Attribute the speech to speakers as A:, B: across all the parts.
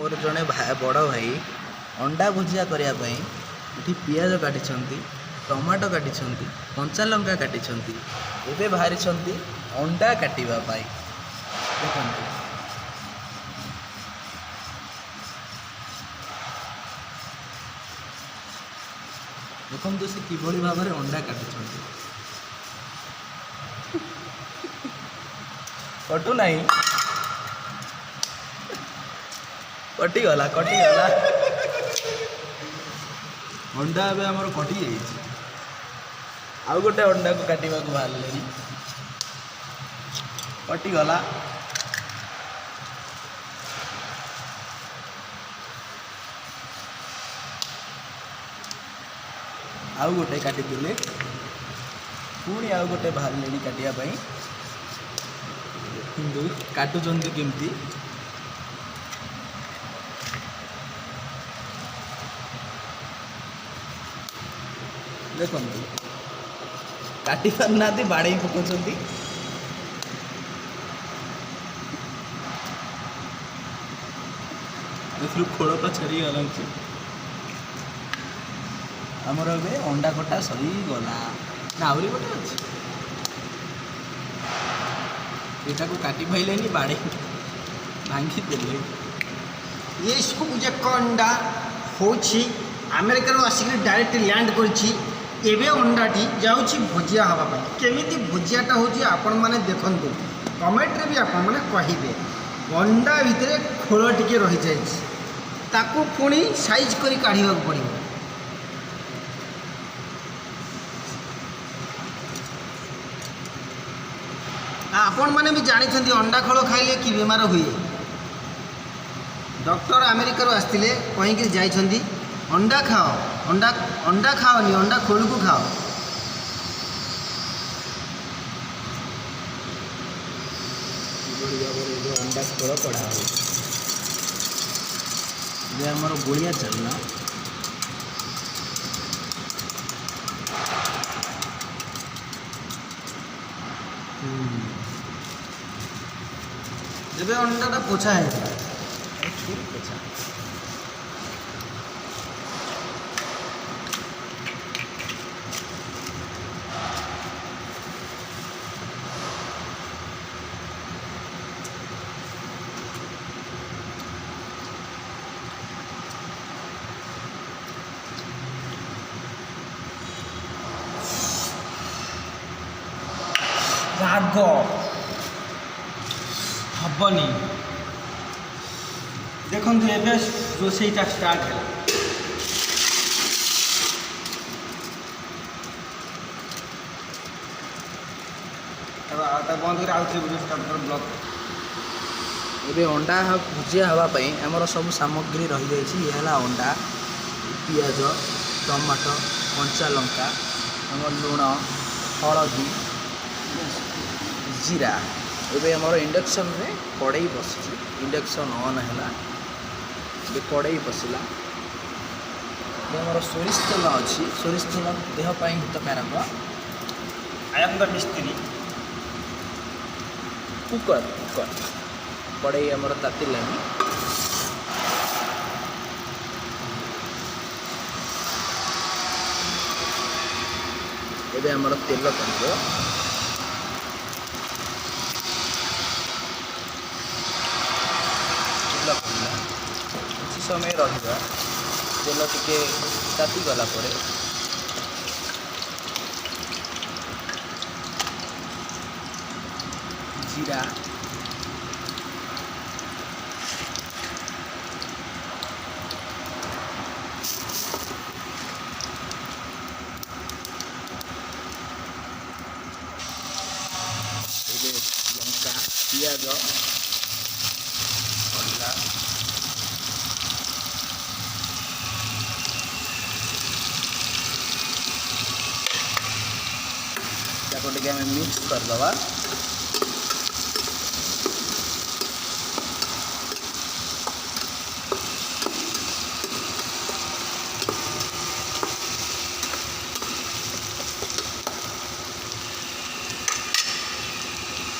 A: मोर जड़े बड़ भाई अंडा भुजिया करने ये पियाज काटी टमाटो काटी कंचा लंका काटी एवं बाहरी अंडा काटापी देखते देखु से किभली भाव में अंडा काटुंट कटु नहीं कटिगला अंडा ए आमर कटि आउ गोटे अंडा को काटा बाहर कटिगला आउ गोटे काटी पुणी आउ गोटे बाहर काटापी किंतु काटुंट केमती देखो काटी पारना बाड़े पकाउंट खोल तो छरी गला आमर ए अंडा कटा सरी गला ना आहरी गोटे अच्छे यहाँ को काटी पाइले बाड़े भांगी देले
B: ये सब एक अंडा हो अमेरिका आसिक डायरेक्ट लैंड करछि एबे अंडाटी जाउछि भुजिया हवा केमिति भुजियाटा होछि आपण माने देखंतु कमेंट रे भी आपण माने कहिबे अंडा भितरे खोल टिके रहि जाइछि ताकू पुणी साइज करी काढिबा पड़िबो आपण माने भी जानिछंती अंडा खोल खाइले कि बीमार हुए डॉक्टर अमेरिका आसते कहीं जाइछंती अंडा खाओ अंडा खाओनी अंडा खोल को खाओ
A: अंडा खोल पड़ा ये आमर गोलिया चलना
B: जब अंडाटा पोछा है
A: पोछा
B: राग हबनी देखु एवं रोसईटा स्टार्ट है बंद कर स्टार्ट कर ब्लॉक
A: एबे अंडा भुजिया हाँवाई आमर सब सामग्री रही जाइए है अंडा पियाज टमाटो कंचा लंका आम लुण हलदी जीरा एबे आमर इंडक्शन रे कड़ई बसी इंडक्शन ऑन है कड़ई बसला आमर सोरिष तेल अच्छी सोरिष तेल देहपाई हितकारक
B: आई एम द मिस्त्री
A: कुकर कड़ई आमर तातिलानी एबे आमर तेल पड़ो किसी समय रहा तेल टिके ताती गला परे जीरा लंका पियाज अल्ला टे आम मिक्स करदे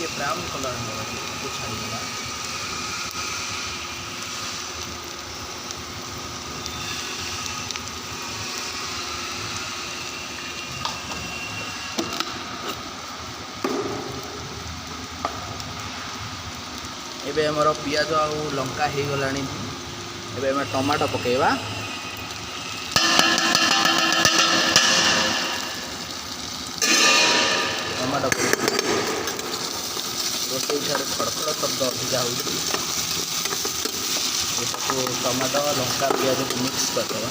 A: ब्राउन कलर छाड़ीदा ଏବେ ଆମର ପିଆଜ ଆଉ ଲଙ୍କା ହେଇଗଲାଣି। ଏବେ ଆମେ ଟମାଟୋ ପକାଇବା। ଟମାଟୋ ରୋଷେଇ ଠାରୁ ଖଡ଼ଖଡ଼ ଶବ୍ଦ ଅଧିକା ହେଉଛି। ଏଟାକୁ ଟମାଟୋ ଲଙ୍କା ପିଆଜକୁ ମିକ୍ସ କରିଦେବା।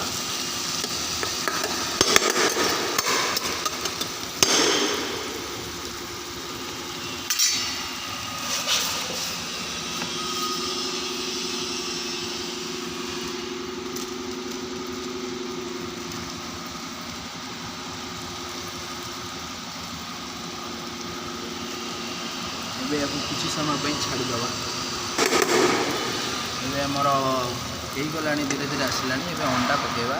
A: ଏବେ ୟାକୁ କିଛି ସମୟ ପାଇଁ ଛାଡ଼ିଦେବା। ଏବେ ଆମର ହେଇଗଲାଣି, ଧୀରେ ଧୀରେ ଆସିଲାଣି। ଏବେ ଅଣ୍ଡା ପକାଇବା।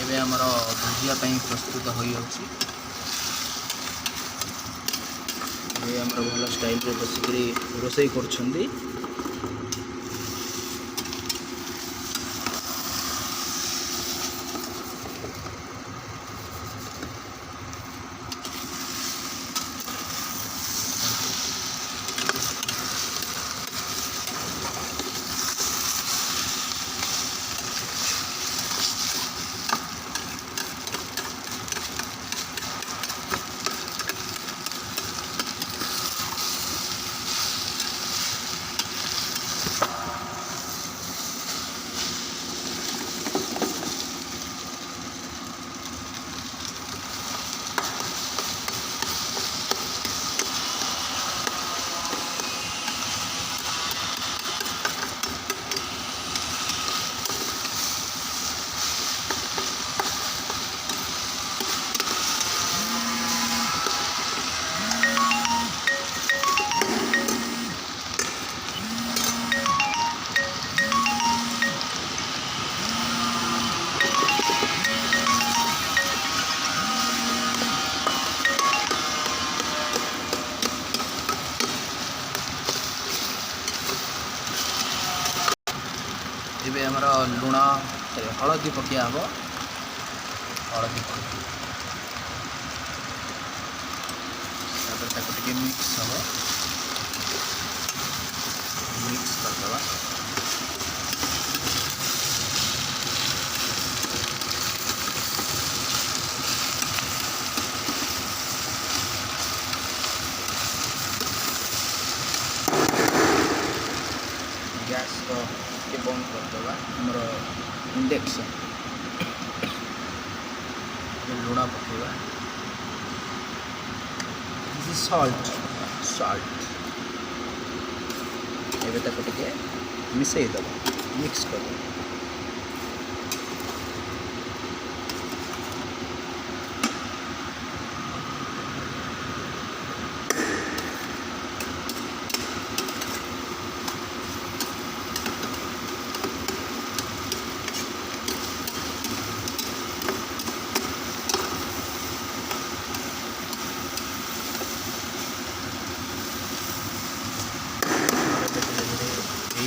A: ଏବେ ଆମର ଭୁଜିଆ ପାଇଁ ପ୍ରସ୍ତୁତ ହୋଇଯାଉଛି। ଏବେ ଆମର ଭଲ ଷ୍ଟାଇଲରେ ବସିକରି ରୋଷେଇ କରୁଛନ୍ତି। ଏବେ ଆମର ଲୁଣ ହଳଦୀ ପକିଆ ହେବ। ହଳଦୀ ପକେଇ ତାପରେ ତାକୁ ଟିକେ ମିକ୍ସ ହେବ। ମିକ୍ସ କରିଦେବା। ଗ୍ୟାସ୍ର ଟିକେ ବନ୍ଦ କରିଦେବା। ଆମର ଇଣ୍ଡକ୍ସନ୍ ଲୁଣ ପକାଇବା। ସଲ୍ଟ ଏବେ ତାକୁ ଟିକେ ମିଶାଇ ଦେବା, ମିକ୍ସ କରିଦେବା।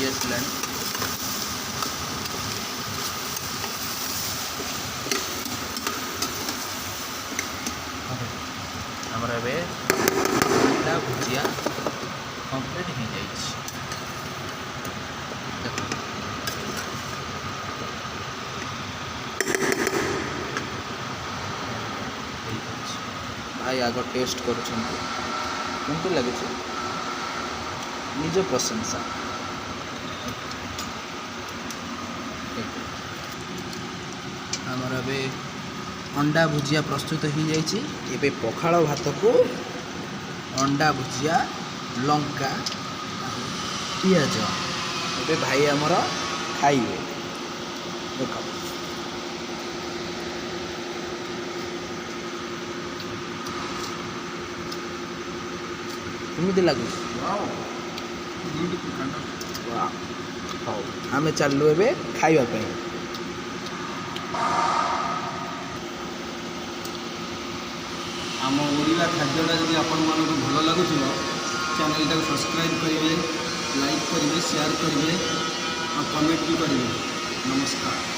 A: ଆସିଲାଣି। ଆମର ଏବେ ଅଣ୍ଡା ଭୁଜିଆ କମ୍ପ୍ଲିଟ୍ ହେଇଯାଇଛି। ଭାଇ ଆଗ ଟେଷ୍ଟ କରୁଛନ୍ତି, କେମିତି ଲାଗୁଛି ନିଜ ପ୍ରଶଂସା। ଆମର ଏବେ ଅଣ୍ଡା ଭୁଜିଆ ପ୍ରସ୍ତୁତ ହେଇଯାଇଛି। ଏବେ ପଖାଳ ଭାତକୁ ଅଣ୍ଡା ଭୁଜିଆ ଲଙ୍କା ପିଆଜ ଏବେ ଭାଇ ଆମର ଖାଇବେ। ଦେଖ କେମିତି ଲାଗୁଛି? ହଉ ଆମେ ଚାଲିଲୁ ଏବେ ଖାଇବା ପାଇଁ।
B: ଆମ ଓଡ଼ିଆ ଖାଦ୍ୟଟା ଯଦି ଆପଣମାନଙ୍କୁ ଭଲ ଲାଗୁଥିବ ଚ୍ୟାନେଲଟାକୁ ସବସ୍କ୍ରାଇବ୍ କରିବେ, ଲାଇକ୍ କରିବେ, ସେୟାର କରିବେ ଆଉ କମେଣ୍ଟ ବି କରିବେ। ନମସ୍କାର।